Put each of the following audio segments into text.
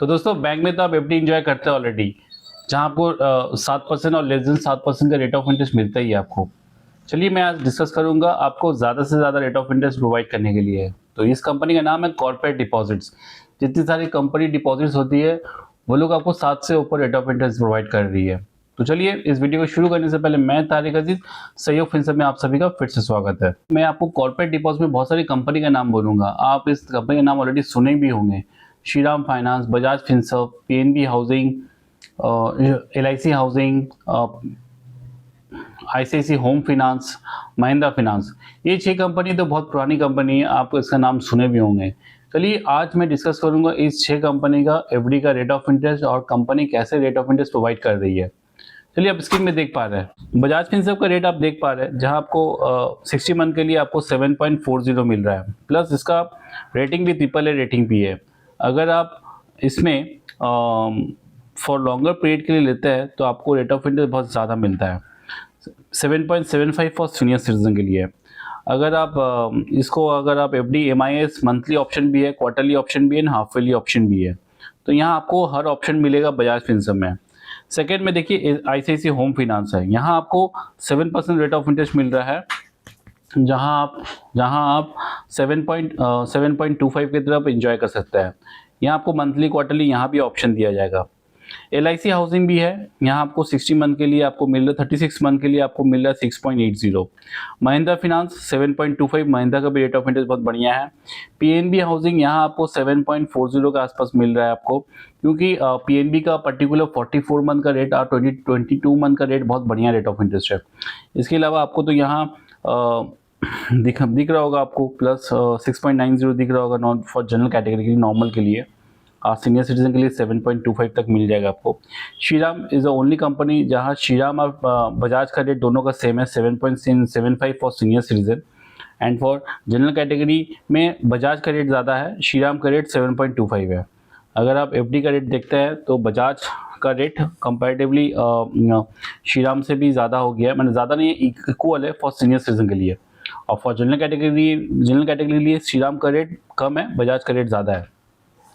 तो दोस्तों बैंक में तो आप एफडी एंजॉय करते हैं ऑलरेडी, जहां आपको 7% और लेस देन 7% का रेट ऑफ इंटरेस्ट मिलता ही है आपको। चलिए मैं आज डिस्कस करूंगा आपको ज़्यादा से ज़्यादा रेट ऑफ इंटरेस्ट प्रोवाइड करने के लिए। तो इस कंपनी का नाम है कॉर्पोरेट डिपॉजिट्स। जितनी सारी कंपनी डिपॉजिट्स होती है वो लोग आपको 7 से ऊपर रेट ऑफ इंटरेस्ट प्रोवाइड कर रही है। तो चलिए इस वीडियो को शुरू करने से पहले मैं तारिक अजीज सहयोग फिनसर्व में आप सभी का फिर से स्वागत है। मैं आपको कॉर्पोरेट डिपॉजिट में बहुत सारी कंपनी का नाम बोलूंगा, आप इस कंपनी का नाम ऑलरेडी सुने भी होंगे। Shriram finance, Bajaj Finserv, PNB housing, LIC housing, ICIC home finance, Mahindra finance. ये 6 कंपनी तो बहुत पुरानी कंपनी है, आप इसका नाम सुने भी होंगे। चलिए आज मैं डिस्कस करूंगा इस 6 कंपनी का एफडी का रेट ऑफ इंटरेस्ट और कंपनी कैसे रेट ऑफ इंटरेस्ट प्रोवाइड कर रही है। चलिए आप स्क्रीन में देख पा रहे हैं बजाज फिनसर्व का रेट आप देख पा रहे हैं, जहां आपको 60 मंथ के लिए आपको 7.40 मिल रहा है। प्लस इसका रेटिंग भी AAA रेटिंग भी है। अगर आप इसमें फॉर लॉन्गर पीरियड के लिए लेते हैं तो आपको रेट ऑफ इंटरेस्ट बहुत ज़्यादा मिलता है। 7.75 फॉर सीनियर सिटीजन के लिए। अगर आप एफडी एमआईएस मंथली ऑप्शन भी है, क्वार्टरली ऑप्शन भी है, हाफ ईयरली ऑप्शन भी है, तो यहाँ आपको हर ऑप्शन मिलेगा बजाज फिनसर्व में। सेकेंड में देखिए आईसीआईसी होम फाइनेंस है, यहाँ आपको 7% रेट ऑफ इंटरेस्ट मिल रहा है, जहाँ आप 7.25 की तरफ एंजॉय कर सकते हैं। यहाँ आपको मंथली क्वार्टरली यहाँ भी ऑप्शन दिया जाएगा। एलआईसी हाउसिंग भी है, यहाँ आपको 60 मंथ के लिए आपको मिल रहा है, 36 मंथ के लिए आपको मिल रहा है 6.80। महिंद्रा फाइनेंस 7.25, महिंद्रा का भी रेट ऑफ इंटरेस्ट बहुत बढ़िया है। पीएनबी हाउसिंग यहाँ आपको 7.40 के आसपास मिल रहा है आपको, क्योंकि पीएनबी का पर्टिकुलर 44 मंथ का रेट और 22 मंथ का रेट बहुत बढ़िया रेट ऑफ इंटरेस्ट है। इसके अलावा आपको तो यहाँ दिख रहा होगा आपको प्लस 6.90 दिख रहा होगा फॉर जनरल कैटेगरी के लिए, नॉर्मल के लिए। सीनियर सिटीजन के लिए 7.25 तक मिल जाएगा आपको। Shriram is the only company जहां श्रीराम और बजाज का रेट दोनों का सेम है, 7.75 for senior citizen and for general category में बजाज का रेट ज़्यादा है, श्रीराम का रेट 7.25 है। अगर आप एफडी का रेट देखते हैं तो बजाज का रेट कंपैरेटिवली श्रीराम से भी ज़्यादा हो गया है, मतलब ज़्यादा नहीं है, इक्वल है फॉर सीनियर सिटीजन के लिए। और फॉर जनरल कैटेगरी के लिए श्रीराम का रेट कम है, बजाज का रेट ज़्यादा है।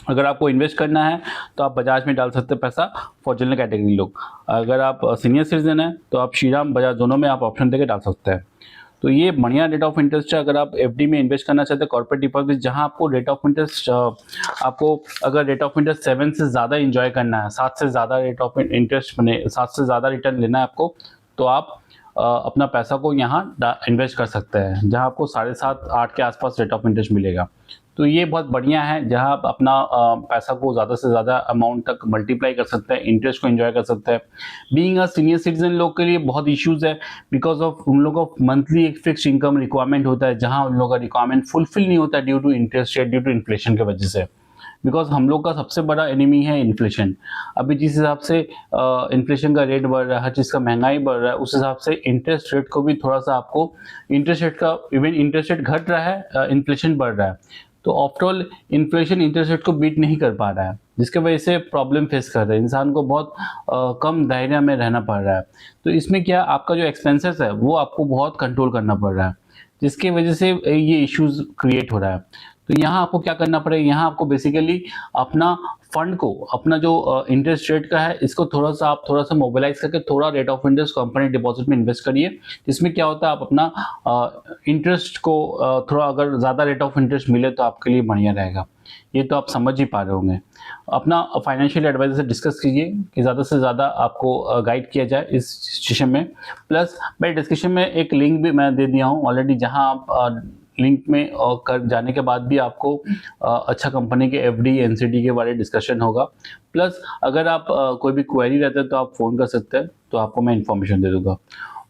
अगर आपको इन्वेस्ट करना है तो आप बजाज में डाल सकते हैं पैसा फॉर जनरल कैटेगरी लोग। अगर आप सीनियर सिटीजन हैं तो आप श्रीराम बजाज दोनों में आप ऑप्शन देके डाल सकते हैं। तो ये बढ़िया रेट ऑफ इंटरेस्ट है। अगर आप एफडी में इन्वेस्ट करना चाहते हैं कॉर्पोरेट डिपॉजिट, जहां आपको रेट ऑफ इंटरेस्ट आपको अगर रेट ऑफ इंटरेस्ट 7 से ज़्यादा इंजॉय करना है, 7 से ज़्यादा रेट ऑफ इंटरेस्ट मैंने 7 से ज़्यादा रिटर्न लेना है आपको, तो आप अपना पैसा को यहाँ इन्वेस्ट कर सकते हैं, जहाँ आपको 7.5-8 के आसपास रेट ऑफ इंटरेस्ट मिलेगा। तो ये बहुत बढ़िया है, जहाँ आप अपना पैसा को ज़्यादा से ज़्यादा अमाउंट तक मल्टीप्लाई कर सकते हैं, इंटरेस्ट को एंजॉय कर सकते हैं। बीइंग अ सीनियर सिटीजन लोग के लिए बहुत इश्यूज़ है, बिकॉज ऑफ उन लोगों को मंथली एक फिक्स इनकम रिक्वायरमेंट होता है, जहाँ उन लोगों का रिक्वायरमेंट फुलफिल नहीं होता due to interest rate, due to inflation की वजह से। बिकॉज हम लोग का सबसे बड़ा एनिमी है इन्फ्लेशन। अभी जिस हिसाब से इन्फ्लेशन का रेट बढ़ रहा है, हर चीज़ का महंगाई बढ़ रहा है, उस हिसाब से इंटरेस्ट रेट को भी थोड़ा सा आपको इंटरेस्ट रेट घट रहा है, इन्फ्लेशन बढ़ रहा है। तो आफ्टरऑल इन्फ्लेशन इंटरेस्ट रेट को बीट नहीं कर पा रहा है, जिसके वजह से प्रॉब्लम फेस कर रहे हैं, इंसान को बहुत कम दायरे में रहना पड़ रहा है। तो इसमें क्या आपका जो एक्सपेंसेस है वो आपको बहुत कंट्रोल करना पड़ रहा है, जिसकी वजह से ये इश्यूज क्रिएट हो रहा है। तो यहाँ आपको क्या करना पड़ेगा, यहाँ आपको बेसिकली अपना फंड को, अपना जो इंटरेस्ट रेट का है, इसको आप थोड़ा सा मोबिलाइज करके थोड़ा rate of interest company deposit में इन्वेस्ट करिए। जिसमें क्या होता है, आप अपना इंटरेस्ट को थोड़ा अगर ज़्यादा रेट ऑफ इंटरेस्ट मिले तो आपके लिए बढ़िया रहेगा। ये तो आप समझ ही पा रहे होंगे। अपना फाइनेंशियल एडवाइजर से डिस्कस कीजिए कि ज़्यादा से ज़्यादा आपको गाइड किया जाए इस सिचुएशन में। प्लस मैं डिस्क्रिप्शन में एक लिंक भी मैं दे दिया हूँ ऑलरेडी, जहाँ आप लिंक में कर जाने के बाद भी आपको अच्छा कंपनी के एफडी एनसीडी के बारे में डिस्कशन होगा। प्लस अगर आप कोई भी क्वेरी रहता है तो आप फ़ोन कर सकते हैं, तो आपको मैं इन्फॉर्मेशन दे दूंगा।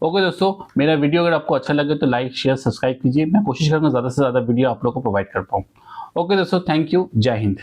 ओके दोस्तों, मेरा वीडियो अगर आपको अच्छा लगे तो लाइक शेयर सब्सक्राइब कीजिए। मैं कोशिश करूँगा ज़्यादा से ज़्यादा वीडियो आप लोग को प्रोवाइड कर पाऊँ। ओके दोस्तों, थैंक यू, जय हिंद।